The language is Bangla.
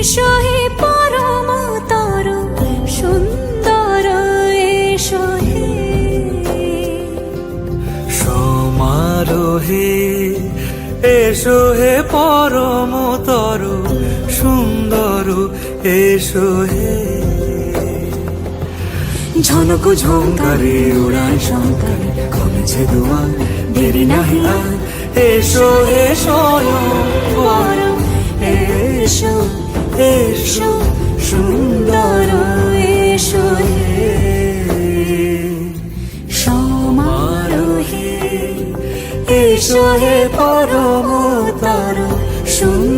এসো হে পরমতর সুন্দর এসো হে সমারোহে এসো হে পরমতর সুন্দর এসো হে ঝনক ঝঙ্কারে উড়ায় শঙ্কারে কমেছে দুয়ার দেরি নাহি আর এসো হে স্বয়ং পরম এসো এসো সুন্দর এসো হে সমারোহে এসো হে পরমতর সুন্দর